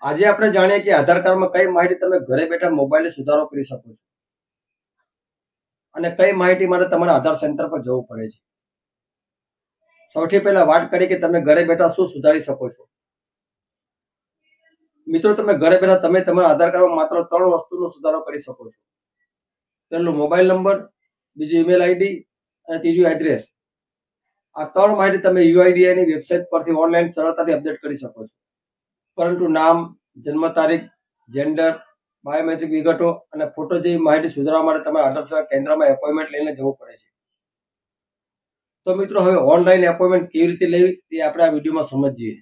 આજે આપણે જાણીએ કે આધાર કાર્ડમાં કઈ માહિતી તમે ઘરે બેઠા મોબાઈલે સુધારો કરી શકો છો અને કઈ માહિતી માટે તમારે આધાર સેન્ટર પર જવું પડે છે. સૌથી પહેલા વાત કરીએ કે તમે ઘરે બેઠા શું સુધારી શકો છો. મિત્રો, તમે ઘરે બેઠા તમે તમારા આધાર કાર્ડમાં માત્ર 3 વસ્તુનો સુધારો કરી શકો છો. પહેલું મોબાઈલ નંબર, બીજું ઈમેલ આઈડી અને ત્રીજું એડ્રેસ. આ 3 માહિતી તમે UIDAI ની વેબસાઇટ પરથી ઓનલાઈન સરળતાથી અપડેટ કરી શકો છો. પરંતુ નામ, જન્મ તારીખ, જેન્ડર, બાયોમેટ્રિક વિગતો અને ફોટો જેવી માહિતી સુધારવા માટે તમારે આધાર સેવા કેન્દ્રમાં એપોઇન્ટમેન્ટ લઈને જવું પડે છે. તો મિત્રો, હવે ઓનલાઈન એપોઇન્ટમેન્ટ કેવી રીતે લેવી તે આપણે આ વિડીયોમાં સમજીએ.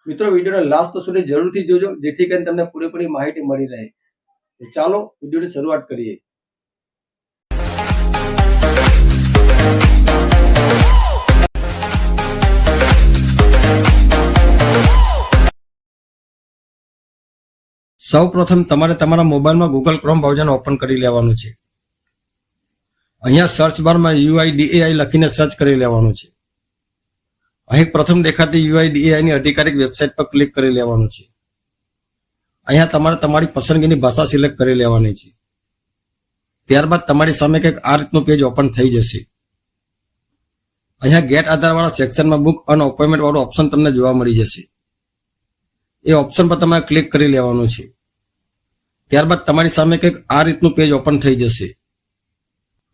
મિત્રો, વિડીયોને લાસ્ટ સુધી જરૂરથી જોજો જેથી કરીને તમને પૂરેપૂરી માહિતી મળી રહે. તો ચાલો વિડીયોની શરૂઆત કરીએ. સૌ પ્રથમ તમારે તમારા મોબાઈલમાં ગૂગલ ક્રોમ બ્રાઉઝર ઓપન કરી લેવાનું છે. અહીંયા સર્ચ બારમાં UIDAI લખીને સર્ચ કરી લેવાનું છે. અહીં પ્રથમ દેખાતી UIDAI ની અધિકારિક વેબસાઇટ પર ક્લિક કરી લેવાનું છે. અહીંયા તમારે તમારી પસંદગીની ભાષા સિલેક્ટ કરી લેવાની છે. ત્યારબાદ તમારી સામે કંઈક આ રીતનું પેજ ઓપન થઈ જશે. અહીંયા ગેટ આધાર વાળા સેક્શનમાં બુક અને અપોઇન્ટમેન્ટ વાળું ઓપ્શન તમને જોવા મળી જશે. એ ઓપ્શન પર તમારે ક્લિક કરી લેવાનું છે. ત્યારબાદ તમારી સામે કંઈક આ રીતનું પેજ ઓપન થઈ જશે.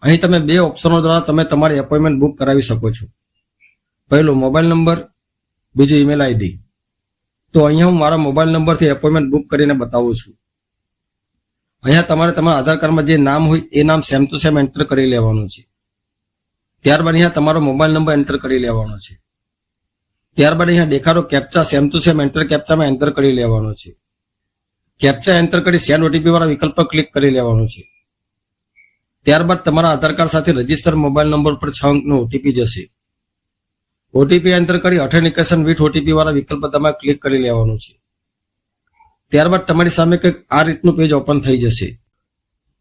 અહીં તમે 2 ઓપ્શનો દ્વારા તમે તમારી એપોઇન્ટમેન્ટ બુક કરાવી શકો છો. પહેલું મોબાઈલ નંબર, બીજું ઈમેલ આઈડી. તો અહીંયા હું મારા મોબાઈલ નંબરથી એપોઇન્ટમેન્ટ બુક કરીને બતાવું છું. અહીંયા તમારે તમારા આધાર કાર્ડમાં જે નામ હોય એ નામ સેમ ટુ સેમ એન્ટર કરી લેવાનું છે. ત્યારબાદ અહીંયા તમારો મોબાઈલ નંબર એન્ટર કરી લેવાનો છે. ત્યારબાદ અહીંયા દેખાડો captcha same to same enter કેપ્ચામાં એન્ટર કરી લેવાનો છે. કેપ્ચા એન્ટર કરી સેન્ડ OTP વાળા વિકલ્પ પર ક્લિક કરી લેવાનું છે. ત્યારબાદ તમારા આધાર કાર્ડ સાથે રજીસ્ટર મોબાઈલ નંબર પર 6 અંકનો OTP જશે. OTP એન્ટર કરી ઓથેન્ટિકેશન વિથ OTP વાળા વિકલ્પ પર તમારે ક્લિક કરી લેવાનું છે. ત્યારબાદ તમારી સામે કંઈક આ રીતનું પેજ ઓપન થઈ જશે.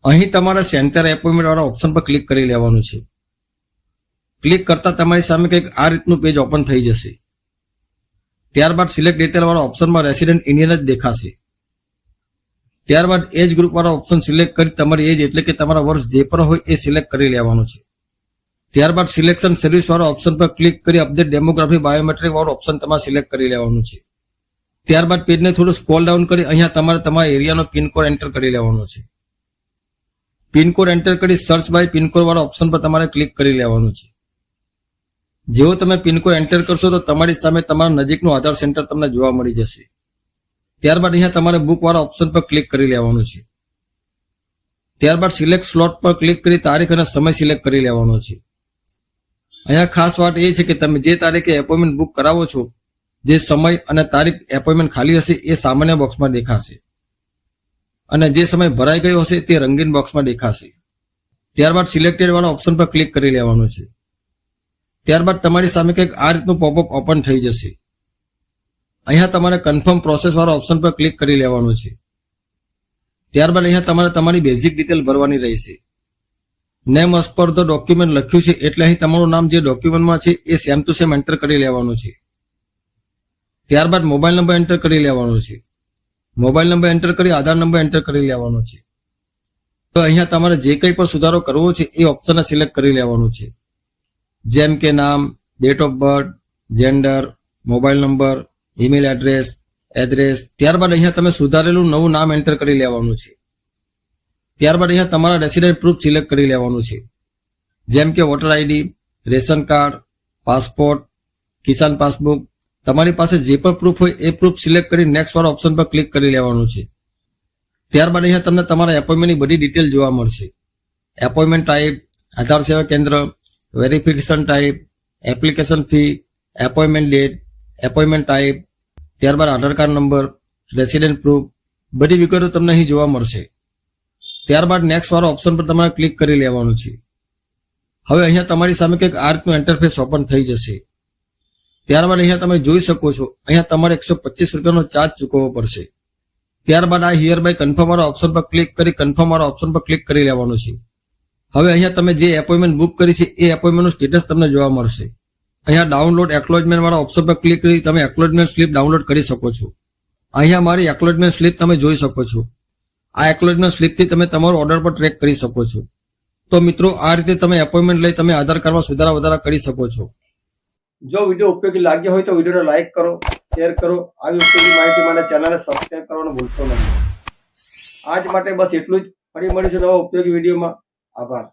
અહીં તમારે સેન્ટર એપોઇન્ટમેન્ટ વાળા ઓપ્શન પર ક્લિક કરી લેવાનું છે. ક્લિક કરતા તમારી સામે કંઈક આ રીતનું પેજ ઓપન થઈ જશે. ત્યારબાદ સિલેક્ટ ડિટેલ વાળા ઓપ્શનમાં રેસિડેન્ટ ઇન્ડિયન જ દેખાશે. ત્યારબાદ એજ ગ્રુપ વાળા ઓપ્શન સિલેક્ટ કરી તમારી એજ એટલે કે તમારા વર્ષ જે પણ હોય એ સિલેક્ટ કરી લેવાનું છે. ત્યારબાદ સિલેક્શન સર્વિસ વાળા ઓપ્શન પર ક્લિક કરી અપડેટ ડેમોગ્રાફી બાયોમેટ્રિક વાળો ઓપ્શન તમારે સિલેક્ટ કરી લેવાનું છે. ત્યારબાદ પેજને થોડું સ્ક્રોલ ડાઉન કરી અહીંયા તમારે તમારા એરિયાનો પિનકોડ એન્ટર કરી લેવાનો છે. પિનકોડ એન્ટર કરી સર્ચ બાય પિનકોડ વાળા ઓપ્શન પર તમારે ક્લિક કરી લેવાનું છે. જેવો તમે પિનકોડ એન્ટર કરશો તો તમારી સામે તમારા નજીકનું આધાર સેન્ટર તમને જોવા મળી જશે. ત્યારબાદ અહીંયા તમારે બુક વાળા ઓપ્શન પર ક્લિક કરી લેવાનું છે. ત્યારબાદ સિલેક્ટ સ્લોટ પર ક્લિક કરી તારીખ અને સમય સિલેક્ટ કરી લેવાનો છે. અહીંયા ખાસ વાત એ છે કે તમે જે તારીખે એપોઇન્ટમેન્ટ બુક કરાવો છો, જે સમય અને તારીખ એપોઇન્ટમેન્ટ ખાલી હશે એ સામાન્ય બોક્સમાં દેખાશે અને જે સમય ભરાઈ ગયો હશે તે રંગીન બોક્સમાં દેખાશે. ત્યારબાદ સિલેક્ટેડ વાળા ઓપ્શન પર ક્લિક કરી લેવાનું છે. ત્યારબાદ તમારી સામે કંઈક આ રીતનું પોપઅપ ઓપન થઈ જશે. અહીંયા તમારે કન્ફર્મ પ્રોસેસ વાળા ઓપ્શન પર ક્લિક કરી લેવાનું છે. ત્યારબાદ અહીંયા તમારે તમારી બેઝિક ડિટેલ ભરવાની રહેશે. Name as per the document લખ્યું છે એટલે અહીં તમારું નામ જે ડોક્યુમેન્ટમાં છે એ સેમ ટુ સેમ એન્ટર કરી લેવાનું છે. ત્યારબાદ મોબાઈલ નંબર એન્ટર કરી લેવાનો છે. મોબાઈલ નંબર એન્ટર કરી આધાર નંબર એન્ટર કરી લેવાનો છે. તો અહીંયા તમારે જે કંઈ પણ સુધારો કરવો છે એ ઓપ્શનને સિલેક્ટ કરી લેવાનું છે. જેમ કે નામ, date of birth, gender, mobile number, email address. ત્યારબાદ અહીંયા તમે સુધારેલું નવું નામ એન્ટર કરી લેવાનું છે. ત્યારબાદ અહીંયા તમારા રેસિડેન્ટ પ્રૂફ સિલેક્ટ કરી લેવાનું છે. જેમ કે voter ID, ration card, passport, કિસાન પાસબુક. તમારી પાસે જે પણ પ્રૂફ હોય એ પ્રૂફ સિલેક્ટ કરી નેક્સ્ટ વાળા ઓપ્શન પર ક્લિક કરી લેવાનું છે. ત્યારબાદ અહીંયા તમને તમારા એપોઇન્ટમેન્ટની બધી ડિટેલ જોવા મળશે. એપોઇન્ટમેન્ટ ટાઈપ, આધાર સેવા કેન્દ્ર, verification type, application fee, appointment date, appointment type, ત્યારબાદ આધાર કાર્ડ નંબર, રેસિડેન્ટ પ્રૂફ, બધી વિગતો તમને અહીં જોવા મળશે. ત્યારબાદ નેક્સ્ટ વાળા ઓપ્શન પર તમારે ક્લિક કરી લેવાનું છે. હવે અહીંયા તમારી સામે કંઈક આ રીતનું ઇન્ટરફેસ ઓપન થઈ જશે. ત્યારબાદ અહીંયા તમે જોઈ શકો છો અહીંયા તમારે 125 રૂપિયાનો ચાર્જ ચૂકવવો પડશે. ત્યારબાદ આ હિયર બાય કન્ફર્મ વાળા ઓપ્શન પર ક્લિક કરી કન્ફર્મ વાળા ઓપ્શન પર ક્લિક કરી લેવાનું છે. હવે અહીંયા તમે જે એપોઇન્ટમેન્ટ બુક કરી છે એ એપોઇન્ટમેન્ટનું સ્ટેટસ તમને જોવા મળશે. અહીંયા ડાઉનલોડ એક્નોલેજમેન્ટ વાળા ઓપ્શન પર ક્લિક કરી તમે એક્નોલેજમેન્ટ સ્લિપ ડાઉનલોડ કરી શકો છો. અહીંયા મારી એક્નોલેજમેન્ટ સ્લિપ તમે જોઈ શકો છો. આ એક્નોલેજમેન્ટ સ્લિપથી તમે તમારો ઓર્ડર પર ટ્રેક કરી શકો છો. તો મિત્રો, આ રીતે તમે એપોઇન્ટમેન્ટ લઈ તમે આધાર કાર્ડમાં સુધારા વધારા કરી શકો છો. જો વિડીયો ઉપયોગી લાગ્યો હોય તો વિડીયોને લાઇક કરો, શેર કરો. આવી ઉપયોગી માહિતી માટે ચેનલને સબસ્ક્રાઇબ કરવાનું ભૂલશો નહીં. આજ માટે બસ એટલું જ. ફરી મળીશું નવા ઉપયોગી વિડીયોમાં. આભાર.